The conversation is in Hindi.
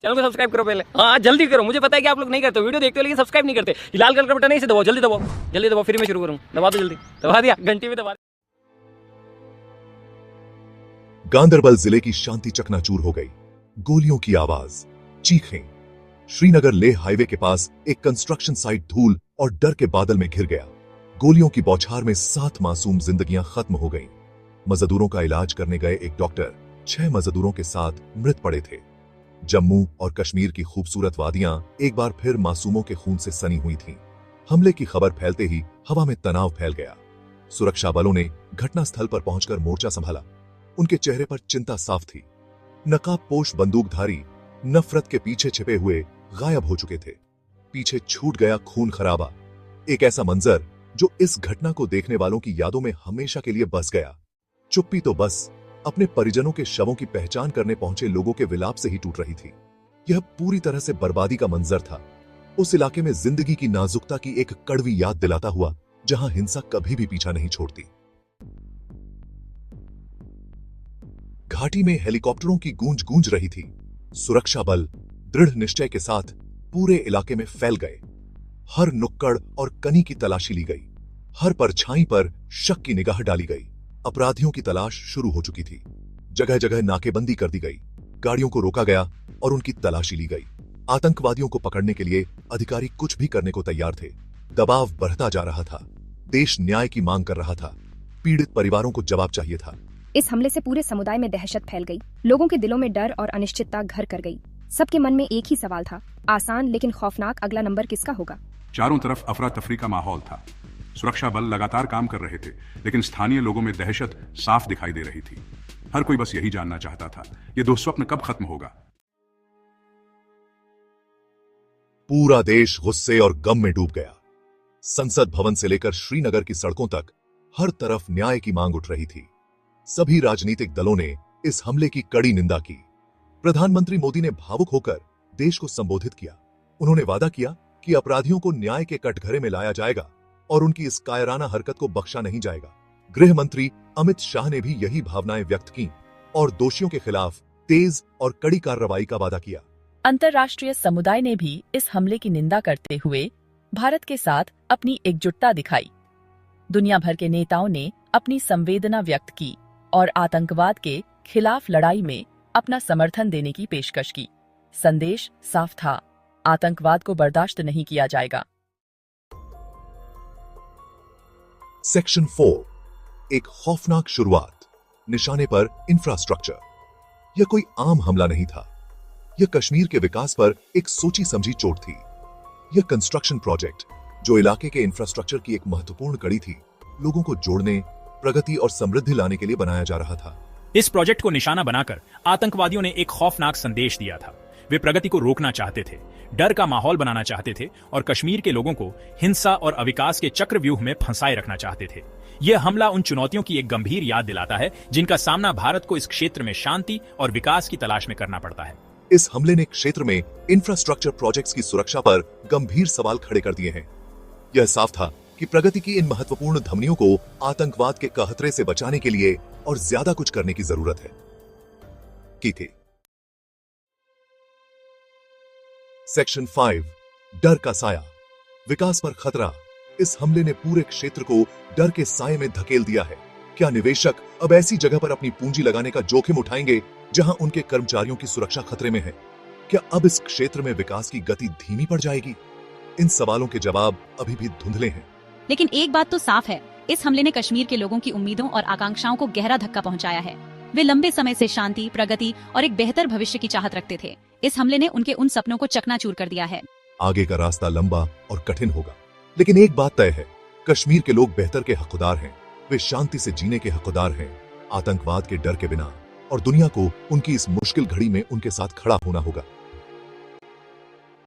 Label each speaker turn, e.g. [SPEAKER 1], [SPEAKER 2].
[SPEAKER 1] चैनल को सब्सक्राइब करो पहले। हाँ जल्दी करो, मुझे पता है कि आप लोग नहीं करते, वीडियो देखते हो लेकिन सब्सक्राइब नहीं करते। लाल कलर का बटन है, इसे दबाओ, जल्दी दबाओ, जल्दी दबाओ, फिर मैं शुरू करूँ। दबा दो जल्दी, दबा दिया, घंटी में दबा।
[SPEAKER 2] गांदरबल जिले की शांति चकनाचूर हो गई। गोलियों की आवाज, चीखें। श्रीनगर लेह हाईवे के पास एक कंस्ट्रक्शन साइट धूल और डर के बादल में घिर गया। गोलियों की बौछार में 7 मासूम जिंदगियां खत्म हो गईं। मजदूरों का इलाज करने गए एक डॉक्टर 6 मजदूरों के साथ मृत पड़े थे। जम्मू और कश्मीर की खूबसूरत वादियां एक बार फिर मासूमों के खून से सनी हुई थीं। हमले की खबर फैलते ही हवा में तनाव फैल गया। सुरक्षा बलों ने घटनास्थल पर पहुंचकर मोर्चा संभाला। उनके चेहरे पर चिंता साफ थी। नकाबपोश बंदूकधारी नफरत के पीछे छिपे हुए गायब हो चुके थे। पीछे छूट गया खून खराबा, एक ऐसा मंजर जो इस घटना को देखने वालों की यादों में हमेशा के लिए बस गया। चुप्पी तो बस अपने परिजनों के शवों की पहचान करने पहुंचे लोगों के विलाप से ही टूट रही थी। यह पूरी तरह से बर्बादी का मंजर था। उस इलाके में जिंदगी की नाजुकता की एक कड़वी याद दिलाता हुआ, जहां हिंसा कभी भी पीछा नहीं छोड़ती। घाटी में हेलीकॉप्टरों की गूंज गूंज रही थी। सुरक्षा बल दृढ़ निश्चय के साथ पूरे इलाके में फैल गए। हर नुक्कड़ और कनी की तलाशी ली गई। हर परछाई पर शक की निगाह डाली गई। अपराधियों की तलाश शुरू हो चुकी थी। जगह जगह नाकेबंदी कर दी गई। गाड़ियों को रोका गया और उनकी तलाशी ली गई। आतंकवादियों को पकड़ने के लिए अधिकारी कुछ भी करने को तैयार थे। दबाव बढ़ता जा रहा था। देश न्याय की मांग कर रहा था। पीड़ित परिवारों को जवाब चाहिए था।
[SPEAKER 3] इस हमले से पूरे समुदाय में दहशत फैल गई। लोगों के दिलों में डर और अनिश्चितता घर कर गई। सबके मन में एक ही सवाल था, आसान लेकिन खौफनाक अगला नंबर किसका होगा।
[SPEAKER 4] चारों तरफ अफरा तफरी का माहौल था। सुरक्षा बल लगातार काम कर रहे थे, लेकिन स्थानीय लोगों में दहशत साफ दिखाई दे रही थी। हर कोई बस यही जानना चाहता था, ये दुःस्वप्न कब खत्म होगा।
[SPEAKER 2] पूरा देश गुस्से और गम में डूब गया। संसद भवन से लेकर श्रीनगर की सड़कों तक हर तरफ न्याय की मांग उठ रही थी। सभी राजनीतिक दलों ने इस हमले की कड़ी निंदा की। प्रधानमंत्री मोदी ने भावुक होकर देश को संबोधित किया। उन्होंने वादा किया कि अपराधियों को न्याय के कटघरे में लाया जाएगा और उनकी इस कायराना हरकत को बख्शा नहीं जाएगा। गृह मंत्री अमित शाह ने भी यही भावनाएं व्यक्त की और दोषियों के खिलाफ तेज और कड़ी कार्रवाई का वादा किया।
[SPEAKER 5] अंतर्राष्ट्रीय समुदाय ने भी इस हमले की निंदा करते हुए भारत के साथ अपनी एकजुटता दिखाई। दुनिया भर के नेताओं ने अपनी संवेदना व्यक्त की और आतंकवाद के खिलाफ लड़ाई में अपना समर्थन देने की पेशकश की। संदेश साफ था, आतंकवाद को बर्दाश्त नहीं किया जाएगा।
[SPEAKER 2] सेक्शन 4, एक खौफनाक शुरुआत। निशाने पर इंफ्रास्ट्रक्चर। यह कोई आम हमला नहीं था। यह कश्मीर के विकास पर एक सोची समझी चोट थी। यह कंस्ट्रक्शन प्रोजेक्ट, जो इलाके के इंफ्रास्ट्रक्चर की एक महत्वपूर्ण कड़ी थी, लोगों को जोड़ने, प्रगति और समृद्धि लाने के लिए बनाया जा रहा था।
[SPEAKER 6] इस प्रोजेक्ट को निशाना बनाकर आतंकवादियों ने एक खौफनाक संदेश दिया था। वे प्रगति को रोकना चाहते थे, डर का माहौल बनाना चाहते थे और कश्मीर के लोगों को हिंसा और अविकास के चक्रव्यूह में फंसाए रखना चाहते थे। यह हमला उन चुनौतियों की एक गंभीर याद दिलाता है जिनका सामना भारत को इस क्षेत्र में शांति और विकास की तलाश में करना पड़ता है।
[SPEAKER 2] इस हमले ने क्षेत्र में इंफ्रास्ट्रक्चर प्रोजेक्ट्स की सुरक्षा पर गंभीर सवाल खड़े कर दिए हैं। यह साफ था कि प्रगति की इन महत्वपूर्ण धमनियों को आतंकवाद के कहतरे से बचाने के लिए और ज्यादा कुछ करने की जरूरत है की थी। सेक्शन 5, डर का साया। विकास पर खतरा। इस हमले ने पूरे क्षेत्र को डर के साये में धकेल दिया है। क्या निवेशक अब ऐसी जगह पर अपनी पूंजी लगाने का जोखिम उठाएंगे जहां उनके कर्मचारियों की सुरक्षा खतरे में है? क्या अब इस क्षेत्र में विकास की गति धीमी पड़ जाएगी? इन सवालों के जवाब अभी भी धुंधले हैं।
[SPEAKER 7] लेकिन एक बात तो साफ है, इस हमले ने कश्मीर के लोगों की उम्मीदों और आकांक्षाओं को गहरा धक्का पहुंचाया है। वे लंबे समय से शांति, प्रगति और एक बेहतर भविष्य की चाहत रखते थे। इस हमले ने उनके उन सपनों को चकनाचूर कर दिया है।
[SPEAKER 2] आगे का रास्ता लंबा और कठिन होगा, लेकिन एक बात तय है, कश्मीर के लोग बेहतर के हकदार हैं। वे शांति से जीने के हकदार हैं, आतंकवाद के डर के बिना। और दुनिया को उनकी इस मुश्किल घड़ी में उनके साथ खड़ा होना होगा।